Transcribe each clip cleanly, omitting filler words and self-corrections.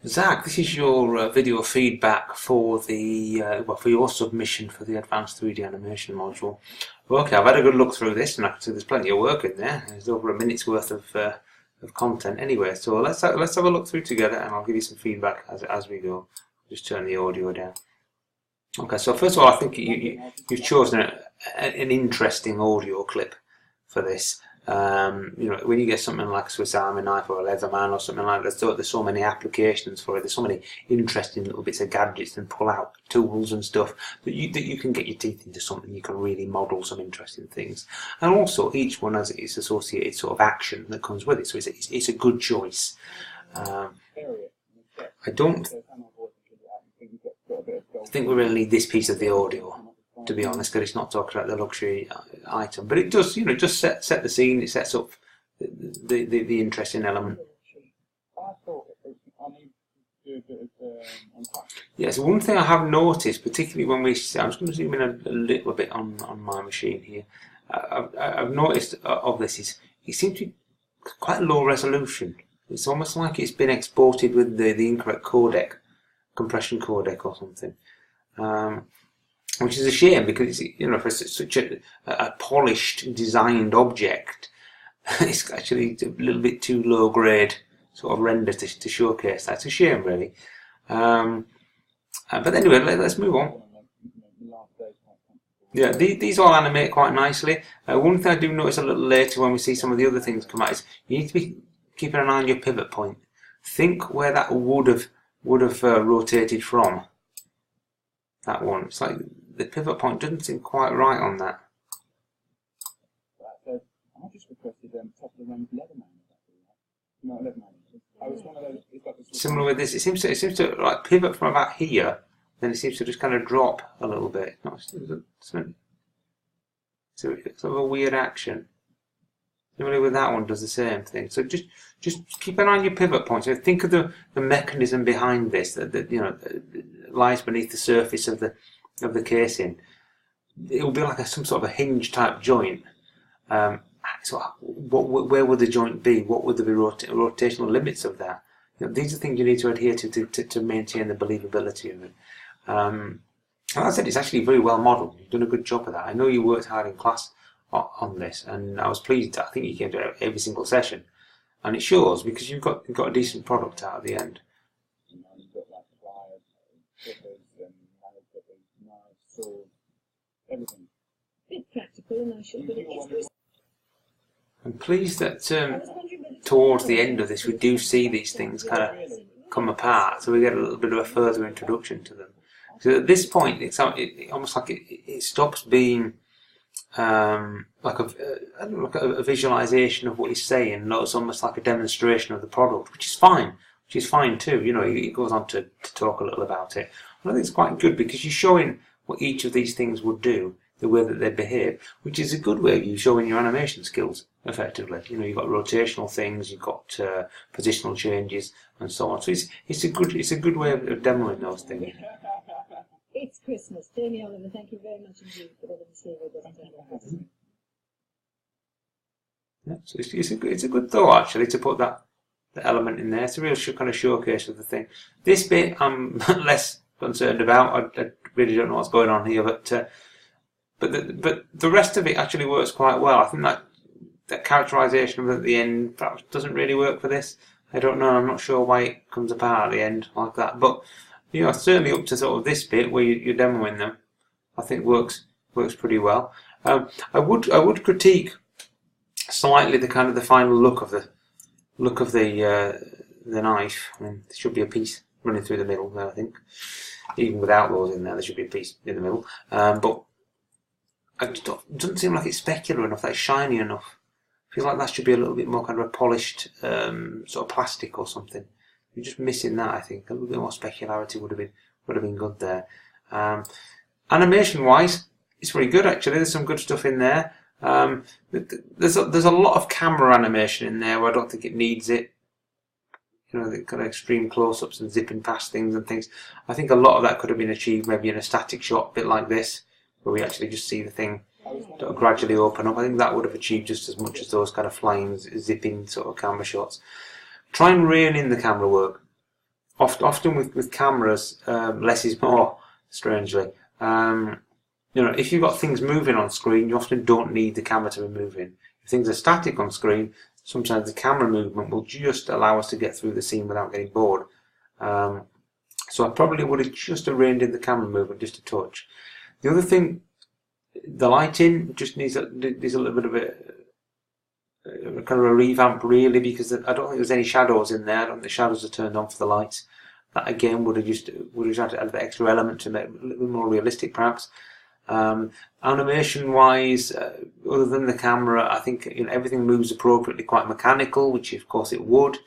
Zach, this is your video feedback for the for your submission for the Advanced 3D Animation module. Okay, I've had a good look through this, and I can see there's plenty of work in there. There's over a minute's worth of content anyway. So let's have a look through together, and I'll give you some feedback as we go. Just turn the audio down. Okay, so first of all, I think you've chosen an interesting audio clip for this. You know, when you get something like a Swiss Army knife or a Leatherman or something like that, there's so many applications for it. There's so many interesting little bits of gadgets and pull-out tools and stuff that you can get your teeth into something. You can really model some interesting things, and also each one has its associated sort of action that comes with it. So it's a good choice. I think we really need this piece of the audio, to be honest, because it's not talking about the luxury item, but it does, you know, just set the scene. It sets up the interesting element. Yes, one thing I have noticed, particularly when I'm just going to zoom in a little bit on my machine here. I've noticed of this is it seems to be quite low resolution. It's almost like it's been exported with the incorrect codec, compression codec or something. Which is a shame, because it's, you know, for such a polished, designed object, it's actually a little bit too low grade sort of render to showcase that. It's a shame, really. But anyway, let's move on. Yeah, these all animate quite nicely. One thing I do notice a little later when we see some of the other things come out is you need to be keeping an eye on your pivot point. Think where that would have rotated from. That one. It's like the pivot point doesn't seem quite right on that. I just requested top of the range Leatherman. No, Leatherman. Similar with this, it seems to like pivot from about here, then it seems to just kind of drop a little bit. It's sort of a weird action. Similarly with that one, does the same thing. So just keep an eye on your pivot points. So think of the mechanism behind this that you know lies beneath the surface of the casing. It will be like some sort of a hinge type joint. So where would the joint be? What would the rotational limits of that? You know, these are things you need to adhere to maintain the believability of it. Like I said, it's actually very well modelled. You've done a good job of that. I know you worked hard in class on this, and I was pleased. I think you came to every single session, and it shows because you've got a decent product out at the end. Everything. Bit practical, and I should, but it is. I'm pleased that towards the end of this we do see these things kind of come apart, so we get a little bit of a further introduction to them. So at this point, it's almost like it stops being like a visualization of what he's saying. No, it's almost like a demonstration of the product, which is fine. Which is fine too. You know, he goes on to talk a little about it. And I think it's quite good because you're showing what each of these things would do, the way that they behave, which is a good way of you showing your animation skills effectively. You know, you've got rotational things, you've got positional changes, and so on. So it's a good way of demoing those things. It's Christmas. Jamie Oliver, thank you very much indeed for letting us hear with us. Yeah, so it's a good thought actually to put that element in there. It's a real kind of showcase of the thing. This bit I'm less concerned about. I really don't know what's going on here, but the rest of it actually works quite well. I think that characterization of it at the end perhaps doesn't really work for this. I don't know. I'm not sure why it comes apart at the end like that. But you know, certainly up to sort of this bit where you're demoing them, I think works pretty well. I would critique slightly the kind of the final look of the knife. I mean, there should be a piece running through the middle there. I think even without those in there should be a piece in the middle. But it doesn't seem like it's specular enough, that it's shiny enough. I feel like that should be a little bit more kind of a polished sort of plastic or something. You're just missing that, I think. A little bit more specularity would have been good there. Animation wise, it's very good actually. There's some good stuff in there. There's a lot of camera animation in there where I don't think it needs it. You know, the kind of extreme close-ups and zipping past things and things. I think a lot of that could have been achieved maybe in a static shot, a bit like this, where we actually just see the thing gradually open up. I think that would have achieved just as much as those kind of flying, zipping sort of camera shots. Try and rein in the camera work often with cameras, less is more, strangely. If you've got things moving on screen, you often don't need the camera to be moving. If things are static on screen, sometimes the camera movement will just allow us to get through the scene without getting bored. So I probably would have just reined in the camera movement just a touch. The other thing, the lighting just needs a little bit of a kind of a revamp, really, because I don't think there's any shadows in there. I don't think the shadows are turned on for the lights. That again would have had to add the extra element to make it a little more realistic, perhaps. Animation wise, other than the camera, I think everything moves appropriately, quite mechanical, which of course it would.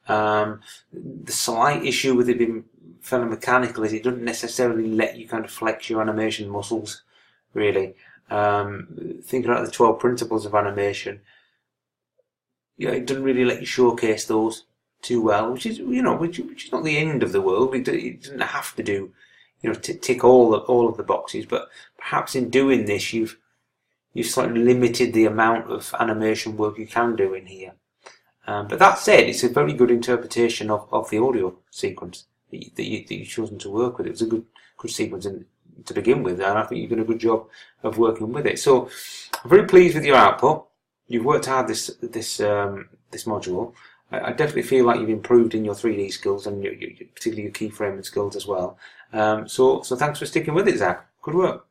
The slight issue with it being fairly mechanical is it doesn't necessarily let you kind of flex your animation muscles, really. Thinking about the 12 principles of animation, it doesn't really let you showcase those too well, which is which is not the end of the world. It doesn't have to do, tick all of the boxes, but perhaps in doing this, you've slightly limited the amount of animation work you can do in here. But that said, it's a very good interpretation of the audio sequence that you've chosen to work with. It was a good sequence to begin with, and I think you've done a good job of working with it. So I'm very pleased with your output. You've worked hard this module. I definitely feel like you've improved in your 3D skills and particularly your keyframing skills as well. So thanks for sticking with it, Zack. Good work.